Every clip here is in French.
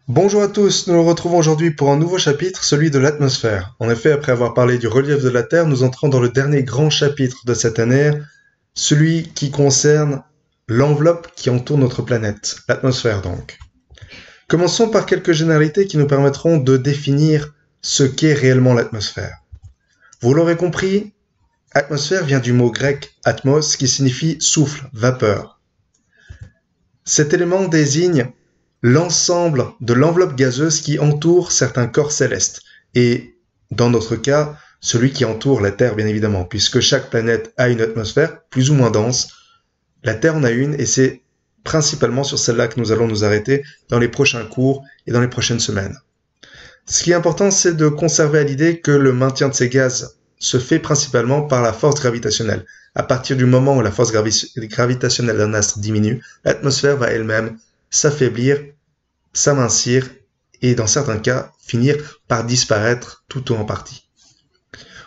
Bonjour à tous, nous nous retrouvons aujourd'hui pour un nouveau chapitre, celui de l'atmosphère. En effet, après avoir parlé du relief de la Terre, nous entrons dans le dernier grand chapitre de cette année, celui qui concerne l'enveloppe qui entoure notre planète, l'atmosphère donc. Commençons par quelques généralités qui nous permettront de définir ce qu'est réellement l'atmosphère. Vous l'aurez compris, atmosphère vient du mot grec atmos qui signifie souffle, vapeur. Cet élément désigne l'ensemble de l'enveloppe gazeuse qui entoure certains corps célestes, et dans notre cas, celui qui entoure la Terre bien évidemment, puisque chaque planète a une atmosphère plus ou moins dense. La Terre en a une, et c'est principalement sur celle-là que nous allons nous arrêter dans les prochains cours et dans les prochaines semaines. Ce qui est important, c'est de conserver à l'idée que le maintien de ces gaz se fait principalement par la force gravitationnelle. À partir du moment où la force gravitationnelle d'un astre diminue, l'atmosphère va elle-même s'affaiblir, s'amincir et dans certains cas finir par disparaître tout ou en partie.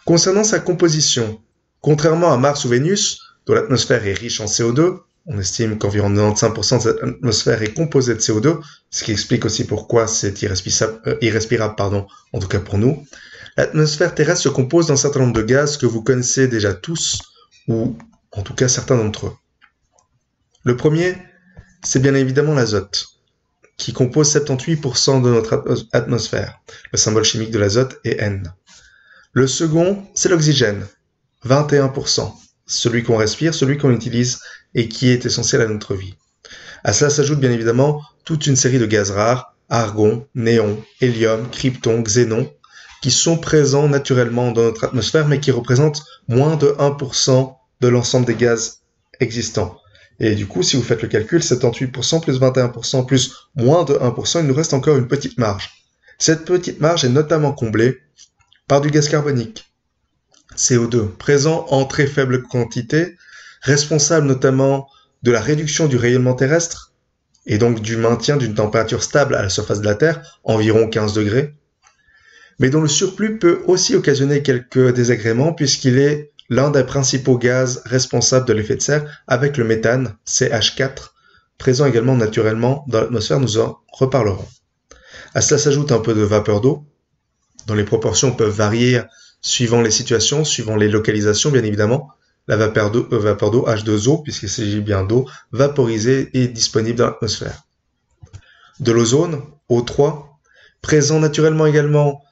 Concernant sa composition, contrairement à Mars ou Vénus, dont l'atmosphère est riche en CO2, on estime qu'environ 95% de cette atmosphère est composée de CO2, ce qui explique aussi pourquoi c'est irrespirable, en tout cas pour nous. L'atmosphère terrestre se compose d'un certain nombre de gaz que vous connaissez déjà tous, ou en tout cas certains d'entre eux. Le premier, c'est bien évidemment l'azote, qui compose 78% de notre atmosphère. Le symbole chimique de l'azote est N. Le second, c'est l'oxygène, 21%, celui qu'on respire, celui qu'on utilise et qui est essentiel à notre vie. À cela s'ajoute bien évidemment toute une série de gaz rares, argon, néon, hélium, krypton, xénon, qui sont présents naturellement dans notre atmosphère mais qui représentent moins de 1% de l'ensemble des gaz existants. Et du coup, si vous faites le calcul, 78% plus 21% plus moins de 1%, il nous reste encore une petite marge. Cette petite marge est notamment comblée par du gaz carbonique, CO2, présent en très faible quantité, responsable notamment de la réduction du rayonnement terrestre et donc du maintien d'une température stable à la surface de la Terre, environ 15 degrés, mais dont le surplus peut aussi occasionner quelques désagréments puisqu'il est l'un des principaux gaz responsables de l'effet de serre avec le méthane, CH4, présent également naturellement dans l'atmosphère, nous en reparlerons. À cela s'ajoute un peu de vapeur d'eau, dont les proportions peuvent varier suivant les situations, suivant les localisations bien évidemment. La vapeur d'eau H2O, puisqu'il s'agit bien d'eau, vaporisée et disponible dans l'atmosphère. De l'ozone, O3, présent naturellement également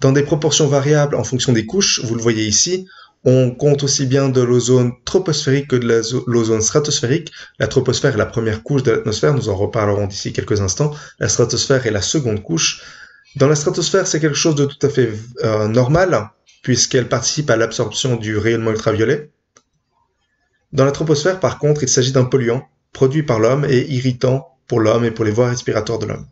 dans des proportions variables en fonction des couches, vous le voyez ici. On compte aussi bien de l'ozone troposphérique que de l'ozone stratosphérique. La troposphère est la première couche de l'atmosphère, nous en reparlerons d'ici quelques instants. La stratosphère est la seconde couche. Dans la stratosphère, c'est quelque chose de tout à fait normal, puisqu'elle participe à l'absorption du rayonnement ultraviolet. Dans la troposphère, par contre, il s'agit d'un polluant produit par l'homme et irritant pour l'homme et pour les voies respiratoires de l'homme.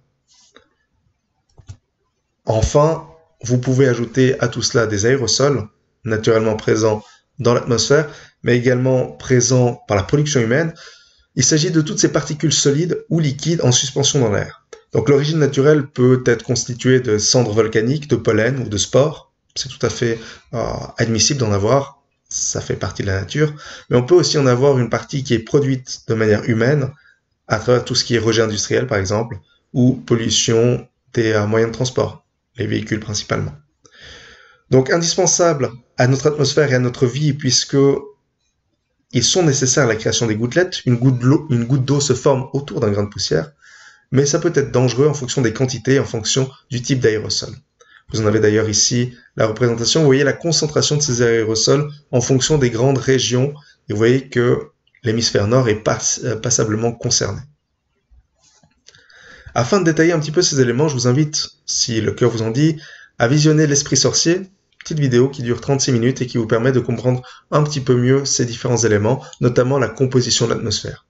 Enfin, vous pouvez ajouter à tout cela des aérosols, naturellement présents dans l'atmosphère, mais également présents par la production humaine. Il s'agit de toutes ces particules solides ou liquides en suspension dans l'air. Donc l'origine naturelle peut être constituée de cendres volcaniques, de pollen ou de spores. C'est tout à fait admissible d'en avoir, ça fait partie de la nature. Mais on peut aussi en avoir une partie qui est produite de manière humaine, à travers tout ce qui est rejet industriel par exemple, ou pollution des moyens de transport, les véhicules principalement. Donc indispensable à notre atmosphère et à notre vie, puisque ils sont nécessaires à la création des gouttelettes. Une goutte d'eau se forme autour d'un grain de poussière, mais ça peut être dangereux en fonction des quantités, en fonction du type d'aérosol. Vous en avez d'ailleurs ici la représentation. Vous voyez la concentration de ces aérosols en fonction des grandes régions, et vous voyez que l'hémisphère nord est passablement concerné. Afin de détailler un petit peu ces éléments, je vous invite, si le cœur vous en dit, à visionner L'Esprit sorcier, petite vidéo qui dure 36 minutes et qui vous permet de comprendre un petit peu mieux ces différents éléments, notamment la composition de l'atmosphère.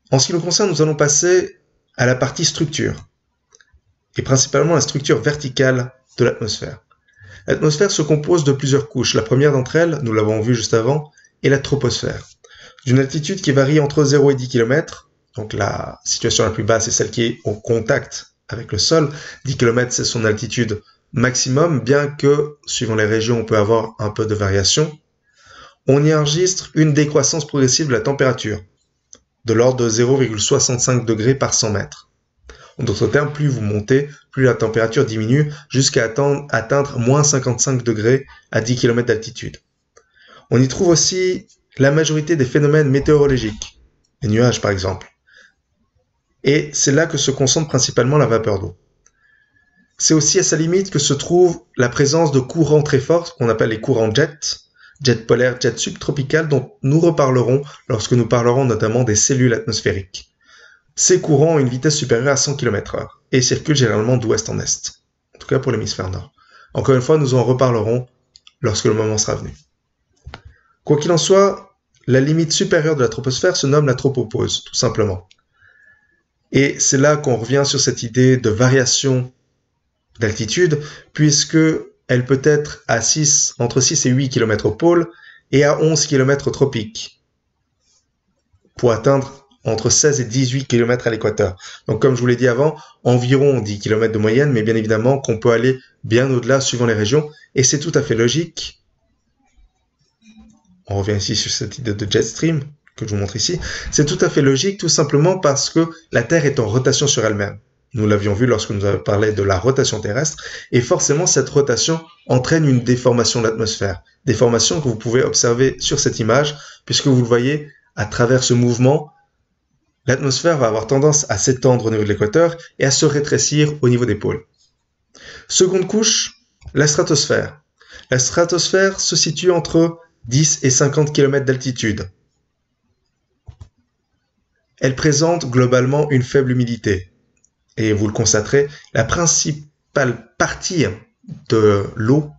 En ce qui nous concerne, nous allons passer à la partie structure, et principalement la structure verticale de l'atmosphère. L'atmosphère se compose de plusieurs couches. La première d'entre elles, nous l'avons vu juste avant, est la troposphère. D'une altitude qui varie entre 0 et 10 km, donc la situation la plus basse est celle qui est au contact avec le sol. 10 km, c'est son altitude maximum, bien que, suivant les régions, on peut avoir un peu de variation. On y enregistre une décroissance progressive de la température, de l'ordre de 0,65 degrés par 100 mètres. En d'autres termes, plus vous montez, plus la température diminue jusqu'à atteindre moins 55 degrés à 10 km d'altitude. On y trouve aussi la majorité des phénomènes météorologiques, les nuages par exemple. Et c'est là que se concentre principalement la vapeur d'eau. C'est aussi à sa limite que se trouve la présence de courants très forts, qu'on appelle les courants jet polaire, jet subtropical, dont nous reparlerons lorsque nous parlerons notamment des cellules atmosphériques. Ces courants ont une vitesse supérieure à 100 km/h et circulent généralement d'ouest en est, en tout cas pour l'hémisphère nord. Encore une fois, nous en reparlerons lorsque le moment sera venu. Quoi qu'il en soit, la limite supérieure de la troposphère se nomme la tropopause, tout simplement. Et c'est là qu'on revient sur cette idée de variation d'altitude, puisque elle peut être à entre 6 et 8 km au pôle et à 11 km au tropique, pour atteindre entre 16 et 18 km à l'équateur. Donc comme je vous l'ai dit avant, environ 10 km de moyenne, mais bien évidemment qu'on peut aller bien au-delà suivant les régions, et c'est tout à fait logique. On revient ici sur cette idée de jet stream que je vous montre ici. C'est tout à fait logique, tout simplement parce que la Terre est en rotation sur elle-même. Nous l'avions vu lorsque nous avons parlé de la rotation terrestre, et forcément cette rotation entraîne une déformation de l'atmosphère. Déformation que vous pouvez observer sur cette image, puisque vous le voyez, à travers ce mouvement, l'atmosphère va avoir tendance à s'étendre au niveau de l'équateur et à se rétrécir au niveau des pôles. Seconde couche, la stratosphère. La stratosphère se situe entre 10 et 50 km d'altitude. Elle présente globalement une faible humidité. Et vous le constaterez, la principale partie de l'eau,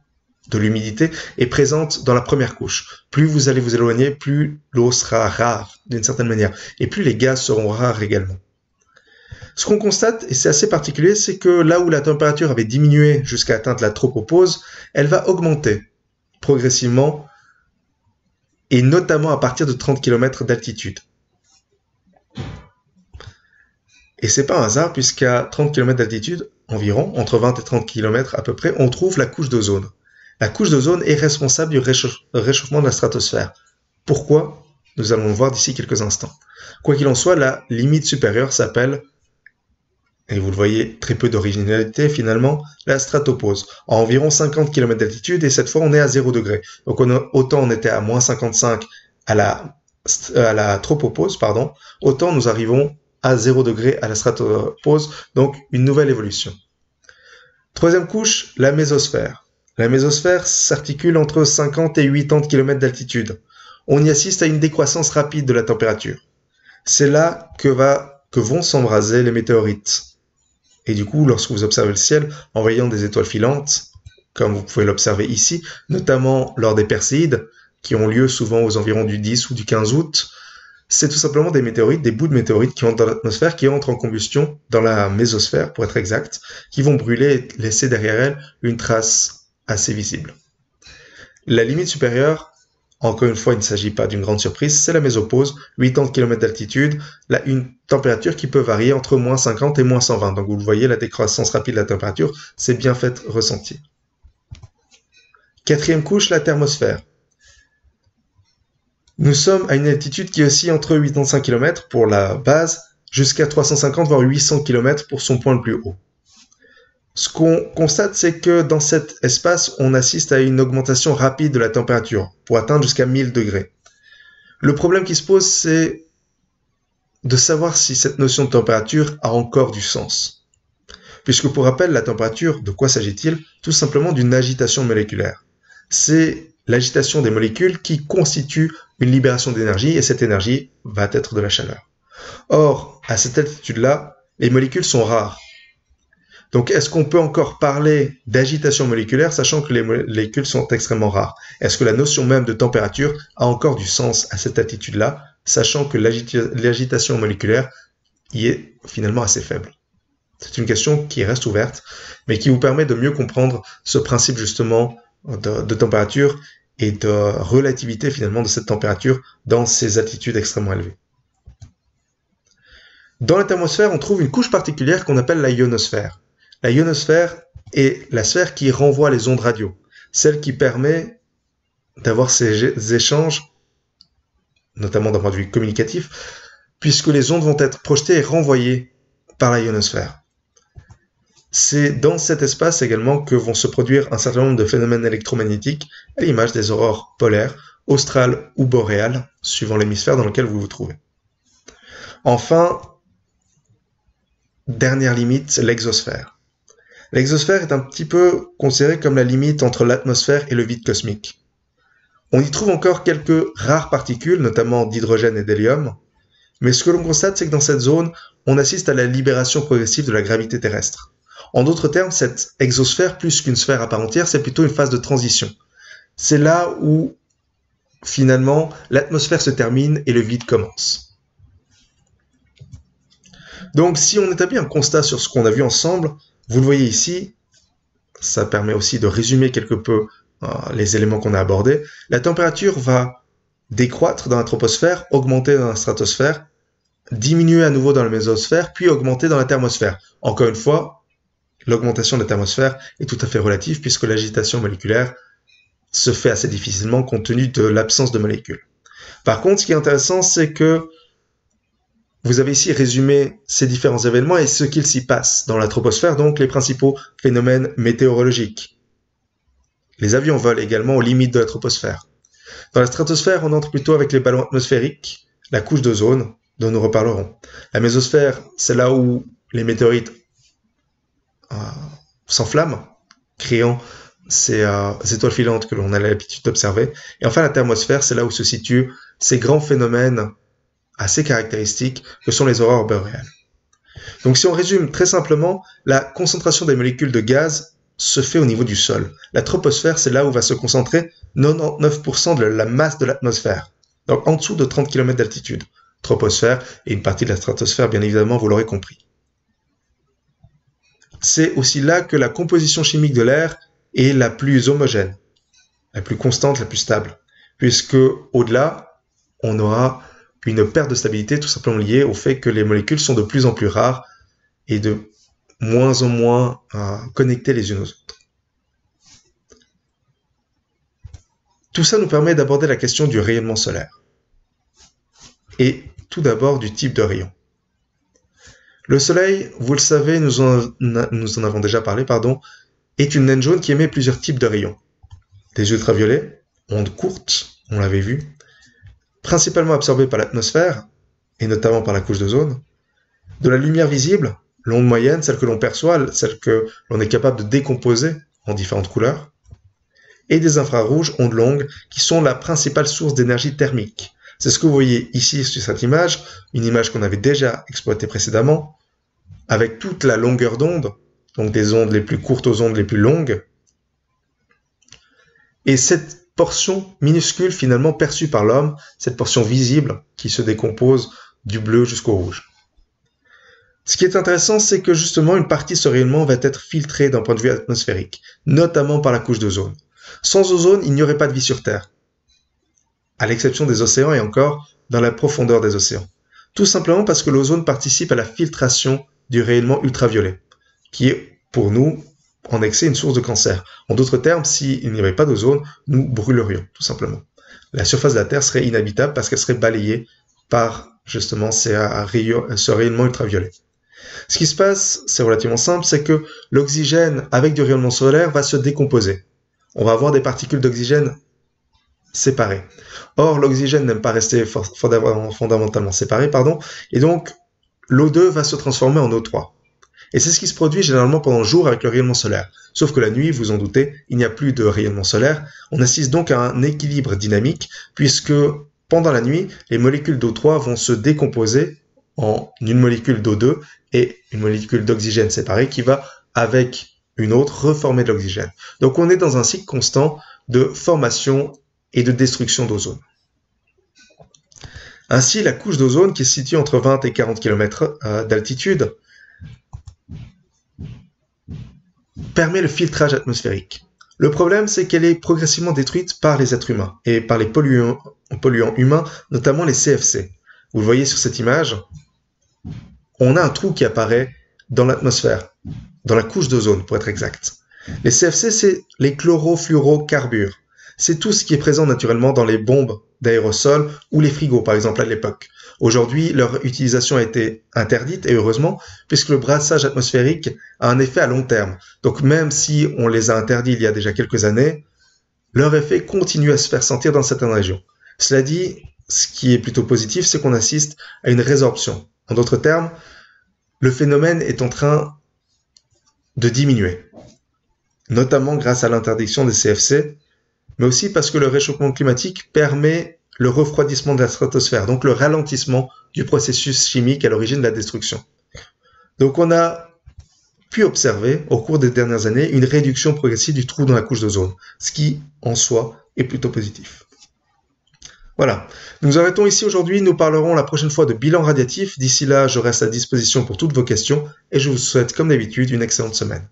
de l'humidité, est présente dans la première couche. Plus vous allez vous éloigner, plus l'eau sera rare, d'une certaine manière, et plus les gaz seront rares également. Ce qu'on constate, et c'est assez particulier, c'est que là où la température avait diminué jusqu'à atteindre la tropopause, elle va augmenter progressivement, et notamment à partir de 30 km d'altitude. Et c'est pas un hasard, puisqu'à 30 km d'altitude, environ, entre 20 et 30 km à peu près, on trouve la couche d'ozone. La couche d'ozone est responsable du réchauffement de la stratosphère. Pourquoi? Nous allons le voir d'ici quelques instants. Quoi qu'il en soit, la limite supérieure s'appelle, et vous le voyez, très peu d'originalité finalement, la stratopause. À environ 50 km d'altitude, et cette fois on est à 0 degré. Donc autant on était à moins 55 à la tropopause, autant nous arrivons à 0 degré à la stratopause, donc une nouvelle évolution. Troisième couche, la mésosphère. La mésosphère s'articule entre 50 et 80 km d'altitude. On y assiste à une décroissance rapide de la température. C'est là que vont s'embraser les météorites. Et du coup, lorsque vous observez le ciel en voyant des étoiles filantes, comme vous pouvez l'observer ici, notamment lors des Perséides, qui ont lieu souvent aux environs du 10 ou du 15 août, c'est tout simplement des météorites, des bouts de météorites qui entrent dans l'atmosphère, qui entrent en combustion dans la mésosphère, pour être exact, qui vont brûler et laisser derrière elles une trace assez visible. La limite supérieure, encore une fois, il ne s'agit pas d'une grande surprise, c'est la mésopause, 80 km d'altitude, là, une température qui peut varier entre moins 50 et moins 120. Donc vous le voyez, la décroissance rapide de la température, c'est bien fait ressentir. Quatrième couche, la thermosphère. Nous sommes à une altitude qui oscille entre 85 km pour la base, jusqu'à 350 voire 800 km pour son point le plus haut. Ce qu'on constate, c'est que dans cet espace, on assiste à une augmentation rapide de la température, pour atteindre jusqu'à 1000 degrés. Le problème qui se pose, c'est de savoir si cette notion de température a encore du sens. Puisque pour rappel, la température, de quoi s'agit-il? Tout simplement d'une agitation moléculaire. C'est l'agitation des molécules qui constitue une libération d'énergie, et cette énergie va être de la chaleur. Or, à cette altitude-là, les molécules sont rares. Donc, est-ce qu'on peut encore parler d'agitation moléculaire, sachant que les molécules sont extrêmement rares? Est-ce que la notion même de température a encore du sens à cette altitude-là, sachant que l'agitation moléculaire y est finalement assez faible? C'est une question qui reste ouverte, mais qui vous permet de mieux comprendre ce principe justement de température et de relativité finalement de cette température dans ces altitudes extrêmement élevées. Dans la thermosphère, on trouve une couche particulière qu'on appelle la ionosphère. La ionosphère est la sphère qui renvoie les ondes radio, celle qui permet d'avoir ces échanges, notamment d'un point de vue communicatif, puisque les ondes vont être projetées et renvoyées par la ionosphère. C'est dans cet espace également que vont se produire un certain nombre de phénomènes électromagnétiques, à l'image des aurores polaires, australes ou boréales, suivant l'hémisphère dans lequel vous vous trouvez. Enfin, dernière limite, l'exosphère. L'exosphère est un petit peu considéré comme la limite entre l'atmosphère et le vide cosmique. On y trouve encore quelques rares particules, notamment d'hydrogène et d'hélium, mais ce que l'on constate, c'est que dans cette zone, on assiste à la libération progressive de la gravité terrestre. En d'autres termes, cette exosphère, plus qu'une sphère à part entière, c'est plutôt une phase de transition. C'est là où, finalement, l'atmosphère se termine et le vide commence. Donc, si on établit un constat sur ce qu'on a vu ensemble, vous le voyez ici, ça permet aussi de résumer quelque peu les éléments qu'on a abordés. La température va décroître dans la troposphère, augmenter dans la stratosphère, diminuer à nouveau dans la mésosphère, puis augmenter dans la thermosphère. Encore une fois, l'augmentation de la thermosphère est tout à fait relative puisque l'agitation moléculaire se fait assez difficilement compte tenu de l'absence de molécules. Par contre, ce qui est intéressant, c'est que vous avez ici résumé ces différents événements et ce qu'il s'y passe dans la troposphère, donc les principaux phénomènes météorologiques. Les avions volent également aux limites de la troposphère. Dans la stratosphère, on entre plutôt avec les ballons atmosphériques, la couche d'ozone, dont nous reparlerons. La mésosphère, c'est là où les météorites s'enflamment, créant ces étoiles filantes que l'on a l'habitude d'observer. Et enfin, la thermosphère, c'est là où se situent ces grands phénomènes assez caractéristiques que sont les aurores boréales. Donc si on résume très simplement, la concentration des molécules de gaz se fait au niveau du sol. La troposphère, c'est là où va se concentrer 99% de la masse de l'atmosphère. Donc en dessous de 30 km d'altitude. Troposphère et une partie de la stratosphère, bien évidemment, vous l'aurez compris. C'est aussi là que la composition chimique de l'air est la plus homogène, la plus constante, la plus stable. Puisque au-delà, on aura une perte de stabilité tout simplement liée au fait que les molécules sont de plus en plus rares et de moins en moins connectées les unes aux autres. Tout ça nous permet d'aborder la question du rayonnement solaire. Et tout d'abord du type de rayon. Le Soleil, vous le savez, nous en avons déjà parlé, est une naine jaune qui émet plusieurs types de rayons. Des ultraviolets, ondes courtes, on l'avait vu, principalement absorbées par l'atmosphère, et notamment par la couche d'ozone, de la lumière visible, l'onde moyenne, celle que l'on perçoit, celle que l'on est capable de décomposer en différentes couleurs, et des infrarouges, ondes longues, qui sont la principale source d'énergie thermique. C'est ce que vous voyez ici sur cette image, une image qu'on avait déjà exploitée précédemment, avec toute la longueur d'onde, donc des ondes les plus courtes aux ondes les plus longues, et cette portion minuscule finalement perçue par l'homme, cette portion visible qui se décompose du bleu jusqu'au rouge. Ce qui est intéressant, c'est que justement une partie de ce rayonnement va être filtrée d'un point de vue atmosphérique, notamment par la couche d'ozone. Sans ozone, il n'y aurait pas de vie sur Terre, à l'exception des océans et encore dans la profondeur des océans. Tout simplement parce que l'ozone participe à la filtration du rayonnement ultraviolet, qui est pour nous en excès une source de cancer. En d'autres termes, s'il n'y avait pas d'ozone, nous brûlerions, tout simplement. La surface de la Terre serait inhabitable parce qu'elle serait balayée par justement ce rayonnement ultraviolet. Ce qui se passe, c'est relativement simple, c'est que l'oxygène avec du rayonnement solaire va se décomposer. On va avoir des particules d'oxygène séparées. Or, l'oxygène n'aime pas rester fondamentalement séparé, et donc l'O2 va se transformer en O3. Et c'est ce qui se produit généralement pendant le jour avec le rayonnement solaire. Sauf que la nuit, vous en doutez, il n'y a plus de rayonnement solaire. On assiste donc à un équilibre dynamique, puisque pendant la nuit, les molécules d'O3 vont se décomposer en une molécule d'O2 et une molécule d'oxygène séparée qui va, avec une autre, reformer de l'oxygène. Donc on est dans un cycle constant de formation et de destruction d'ozone. Ainsi, la couche d'ozone, qui se situe entre 20 et 40 km d'altitude, permet le filtrage atmosphérique. Le problème, c'est qu'elle est progressivement détruite par les êtres humains et par les polluants humains, notamment les CFC. Vous le voyez sur cette image, on a un trou qui apparaît dans l'atmosphère, dans la couche d'ozone pour être exact. Les CFC, c'est les chlorofluorocarbures. C'est tout ce qui est présent naturellement dans les bombes d'aérosols ou les frigos, par exemple, à l'époque. Aujourd'hui, leur utilisation a été interdite, et heureusement, puisque le brassage atmosphérique a un effet à long terme. Donc même si on les a interdits il y a déjà quelques années, leur effet continue à se faire sentir dans certaines régions. Cela dit, ce qui est plutôt positif, c'est qu'on assiste à une résorption. En d'autres termes, le phénomène est en train de diminuer, notamment grâce à l'interdiction des CFC, mais aussi parce que le réchauffement climatique permet le refroidissement de la stratosphère, donc le ralentissement du processus chimique à l'origine de la destruction. Donc on a pu observer au cours des dernières années une réduction progressive du trou dans la couche d'ozone, ce qui en soi est plutôt positif. Voilà, nous arrêtons ici aujourd'hui, nous parlerons la prochaine fois de bilan radiatif. D'ici là, je reste à disposition pour toutes vos questions et je vous souhaite comme d'habitude une excellente semaine.